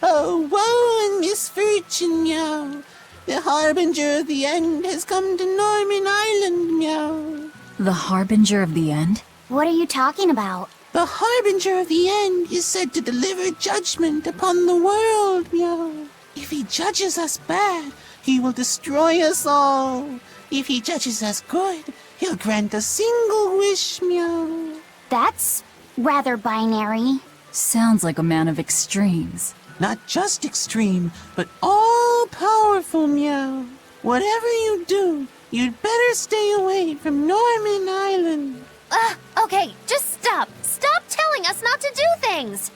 Oh, woe and misfortune, meow. The harbinger of the end has come to Norman Island, meow. The Harbinger of the End? What are you talking about? The harbinger of the end is said to deliver judgment upon the world, meow. If he judges us bad, he will destroy us all. If he judges us good, he'll grant a single wish, meow. That's rather binary. Sounds like a man of extremes. Not just extreme, but all-powerful, meow. Whatever you do, you'd better stay away from Norman Island. Okay, just stop. Stop telling us not to do things.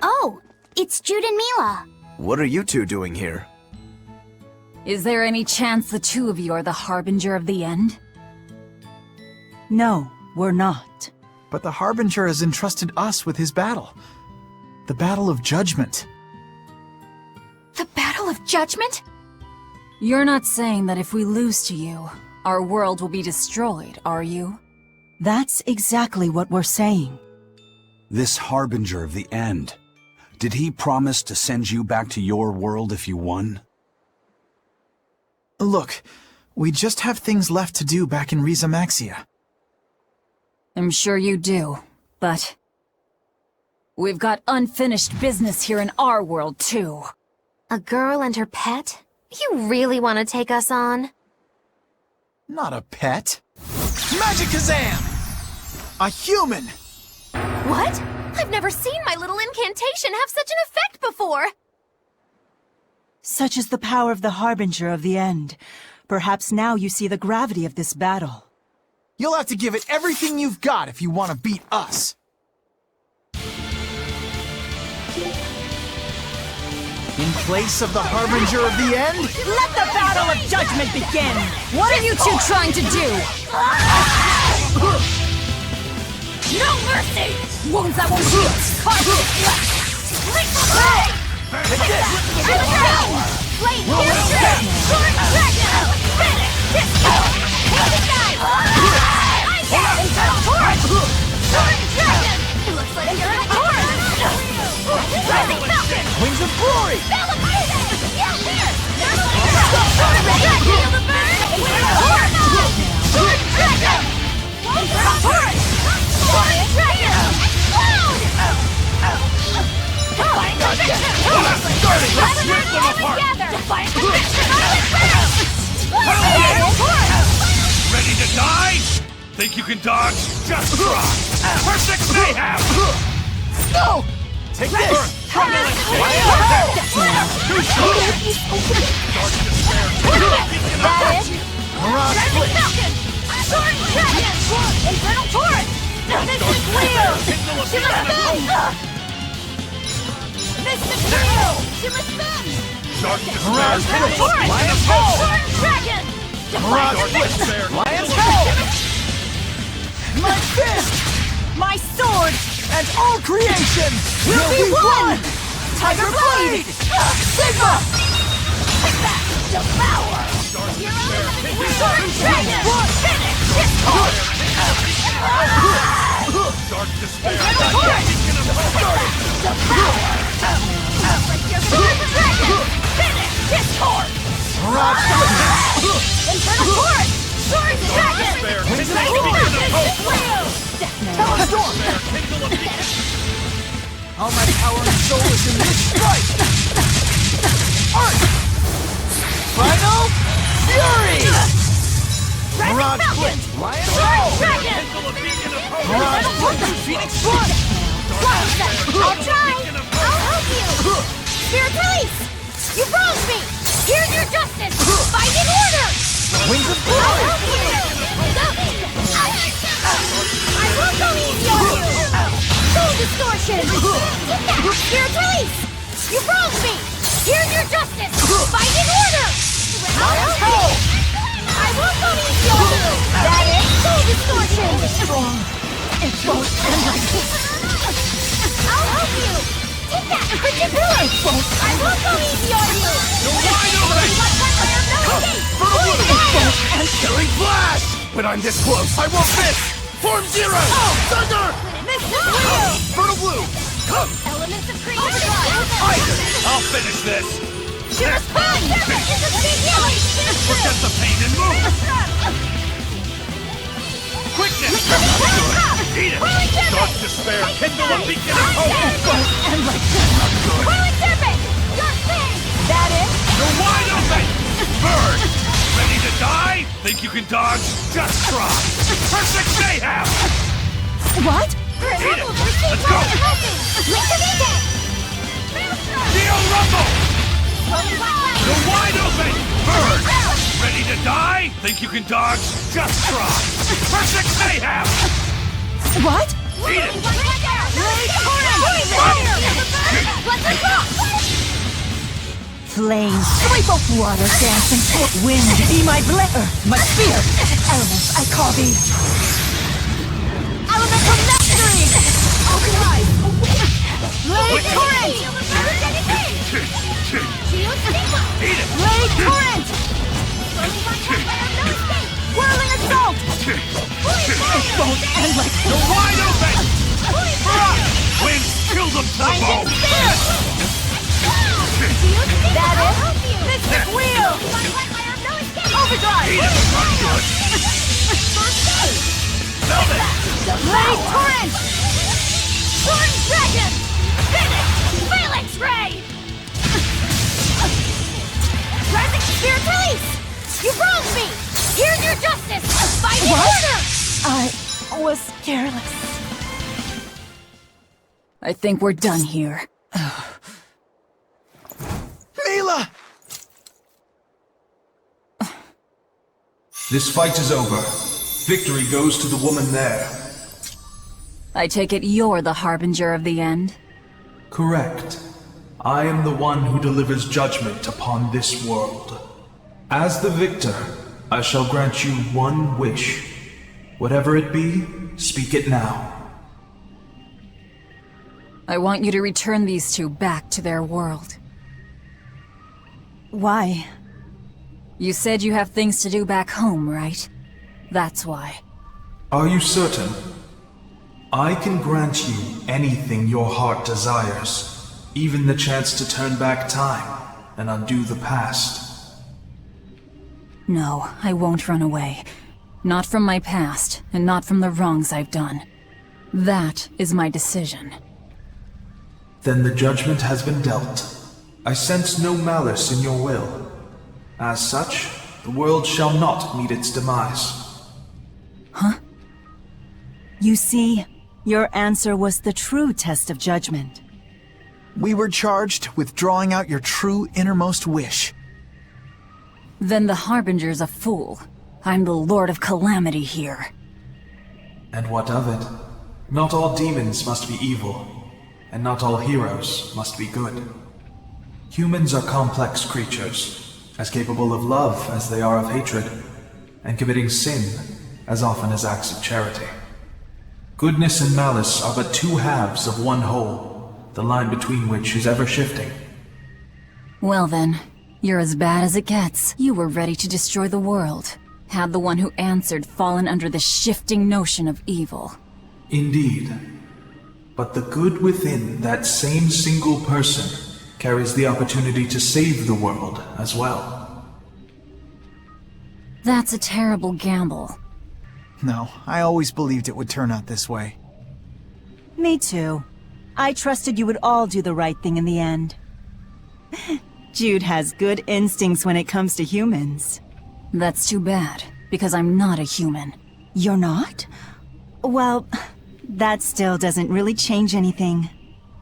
Oh, it's Jude and Mila. What are you two doing here? Is there any chance the two of you are the Harbinger of the End? No, we're not. But the Harbinger has entrusted us with his battle. The Battle of Judgment. The Battle of Judgment? You're not saying that if we lose to you, our world will be destroyed, are you? That's exactly what we're saying. This Harbinger of the End. Did he promise to send you back to your world if you won? Look, we just have things left to do back in Riza Maxia. I'm sure you do, but... we've got unfinished business here in our world, too. A girl and her pet? You really want to take us on? Not a pet. Magikazam! A human! What? I've never seen my little incantation have such an effect before! Such is the power of the Harbinger of the End. Perhaps now you see the gravity of this battle. You'll have to give it everything you've got if you want to beat us. In place of the Harbinger of the End? Let the battle of judgment begin! What are you two trying to do? No mercy! Wounds that won't heal! Lethal blade! Blade piercer! Sword dragon! Finish! Disco! Take the guy! I get internal torch! Sword dragon! Looks like you're a torch! Rising falcon! Wings of Glory! Yeah, here! Sword dragon! Feel the burn! Internal torch! Sword dragon! Internal torch! Sword dragon! Explode! Defying conviction! Let's rip them apart! Defying conviction! Internal torch! Ready to die? Think you can dodge? Just try! Perfect mayhem! No! Take this! Mirage Rising falcon! Sword dragon! Infernal torch! Mystic wheel! Shima spin! Mystic wheel! Shima spin! Dark Mirage despair! Torch! Lion's Hell! Sword dragon! Mirage Despair! Lion's Hell! My fist! My sword! And all creation will be one! Tiger Blade! Sigma! Devour! Sword dragon! Finish! Discord! Dark despair! Devour! Sword dragon! Finish! Discord! Mirage Infernal torch! Sword dragon! Despair! Mystic wheel! Storm! All my power and soul is in this strike! Art! Final Fury! Mirage Flint! Lion's Hell! Dragon! Mirage Flint! Phoenix Blood! I'll try! I'll help you! Spirit release! You wronged me! Here's your justice! Fight in order! Wings of I'll Glory! help you! I will go easy on you! Soul distortion! Spirit release! You wronged me! Here's your justice! Fight in order! I'll help you! I will go easy on you! That is soul distortion! Strong. It won't end like this. I'll help you! Take that! Frigid pillar! I will go easy on you! Wide open! Killing Flash! But I'm this close, I won't miss! Form Zero! Thunder! Mystic wheel! Fertile Blue! Come! Elements of creation! I'll finish this! Shimmer spin! Forget the pain and move! Quickness! Eat it! Dark despair! Kindle a beacon of hope! Whirling serpent! Your thing! That is... You're wide open! Bird! Ready to die? Think you can dodge? Just try! Perfect mayhem! What? Eat it! Let's go! Link the beacon! Neo Rumble! You're wide open! Bird! Ready to die? Think you can dodge? Just try! Perfect mayhem! What? Eat it! Flames, sweep up water, dance and put wind. Be my my spear. Elements, I call thee. Elemental mastery! Blade torrent! Eat it! Blade torrent! Whirling assault! It won't end like this. You're wide open! Wind, kill them to the bone! That is Mystic Wheel! Overdrive! Eat it! Not good! Velvet! Blade torrent! Sword dragon! Finish! Phalanx ray! Rising spirit release! You wronged me! Here's your justice! Fight in order! I was careless. I think we're done here. Mila! This fight is over. Victory goes to the woman there. I take it you're the harbinger of the end? Correct. I am the one who delivers judgment upon this world. As the victor, I shall grant you one wish. Whatever it be, speak it now. I want you to return these two back to their world. Why? You said you have things to do back home, right? That's why. Are you certain? I can grant you anything your heart desires, even the chance to turn back time and undo the past. No, I won't run away. Not from my past, and not from the wrongs I've done. That is my decision. Then the judgment has been dealt. I sense no malice in your will. As such, the world shall not meet its demise. Huh? You see, your answer was the true test of judgment. We were charged with drawing out your true innermost wish. Then the Harbinger's a fool. I'm the Lord of Calamity here. And what of it? Not all demons must be evil, and not all heroes must be good. Humans are complex creatures, as capable of love as they are of hatred, and committing sin as often as acts of charity. Goodness and malice are but two halves of one whole, the line between which is ever shifting. Well then, you're as bad as it gets. You were ready to destroy the world. Had the one who answered fallen under the shifting notion of evil. Indeed. But the good within that same single person carries the opportunity to save the world as well. That's a terrible gamble. No, I always believed it would turn out this way. Me too. I trusted you would all do the right thing in the end. Jude has good instincts when it comes to humans. That's too bad, because I'm not a human. You're not? Well, that still doesn't really change anything.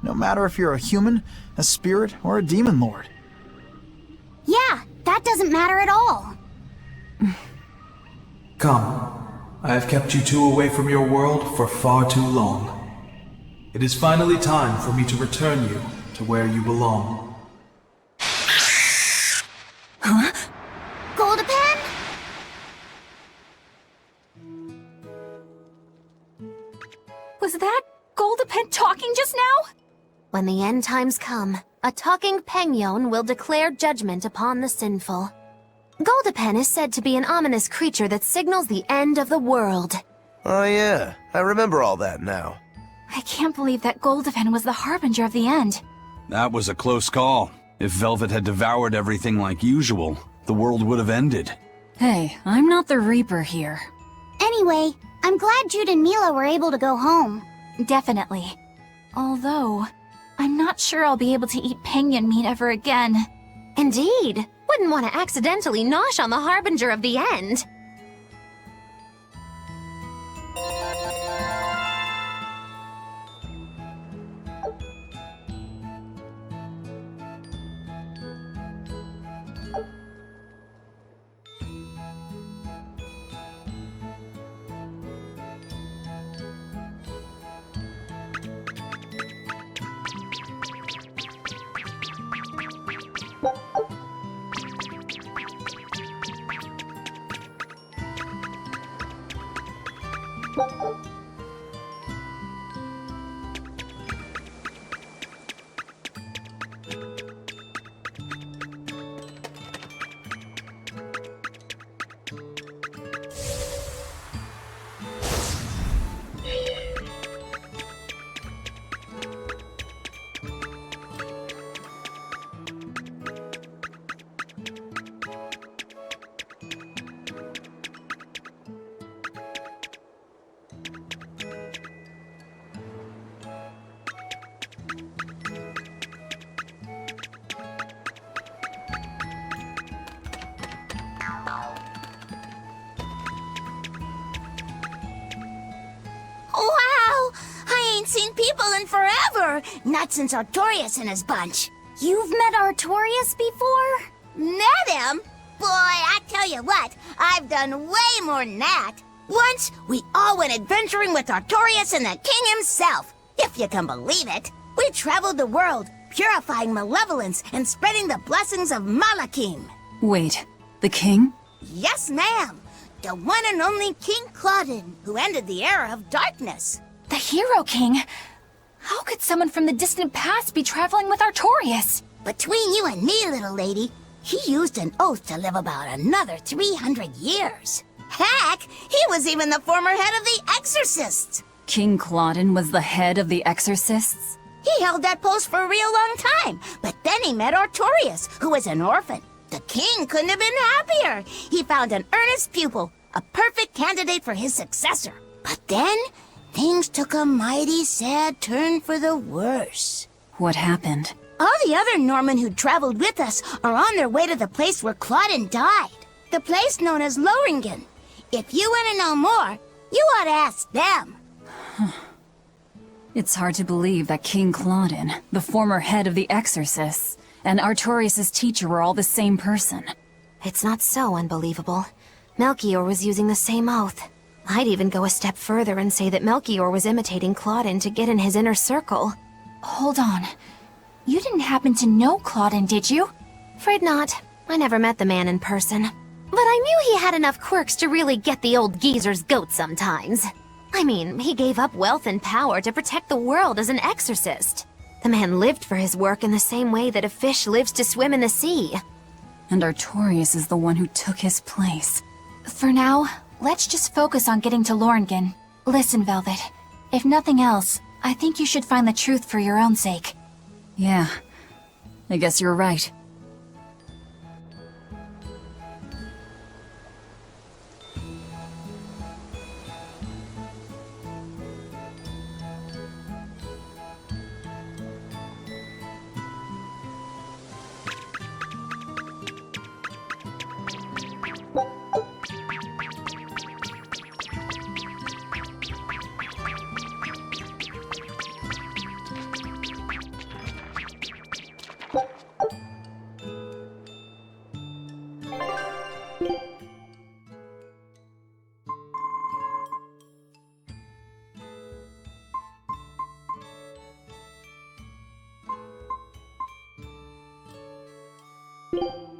No matter if you're a human, a spirit, or a demon lord. Yeah, that doesn't matter at all. Come. I have kept you two away from your world for far too long. It is finally time for me to return you to where you belong. Huh? Goldapan? Was that Goldapan talking just now? When the end times come, a talking Pengyon will declare judgment upon the sinful. Goldapan is said to be an ominous creature that signals the end of the world. Oh yeah, I remember all that now. I can't believe that Goldapan was the harbinger of the end. That was a close call. If Velvet had devoured everything like usual, the world would have ended. Hey, I'm not the Reaper here. Anyway, I'm glad Jude and Mila were able to go home. Definitely. Although, I'm not sure I'll be able to eat penguin meat ever again. Indeed. Wouldn't want to accidentally nosh on the harbinger of the end. Wow! I ain't seen people in forever! Not since Artorias and his bunch. You've met Artorias before? Met him? boy, I tell you what, I've done way more than that. Once, we all went adventuring with Artorias and the king himself. If you can believe it, we traveled the world, purifying malevolence and spreading the blessings of Malakim. Wait, the king? Yes, ma'am. The one and only King Claudin, who ended the era of darkness. The Hero King? How could someone from the distant past be traveling with Artorias? Between you and me, little lady, he used an oath to live about another 300 years. Heck, he was even the former head of the Exorcists. King Claudin was the head of the Exorcists? He held that post for a real long time, but then he met Artorias, who was an orphan. The king couldn't have been happier. He found an earnest pupil, a perfect candidate for his successor. But then, things took a mighty sad turn for the worse. What happened? All the other Norman who traveled with us are on their way to the place where Claudin died. The place known as Loringen. If you want to know more, you ought to ask them. It's hard to believe that King Claudin, the former head of the Exorcists, and Artorias' teacher were all the same person. It's not so unbelievable. Melchior was using the same oath. I'd even go a step further and say that Melchior was imitating Claudin to get in his inner circle. Hold on. You didn't happen to know Claudin, did you? Afraid not. I never met the man in person. But I knew he had enough quirks to really get the old geezer's goat sometimes. I mean, he gave up wealth and power to protect the world as an exorcist. The man lived for his work in the same way that a fish lives to swim in the sea. And Artorias is the one who took his place. For now, let's just focus on getting to Loringen. Listen, Velvet. If nothing else, I think you should find the truth for your own sake. Yeah, I guess you're right. you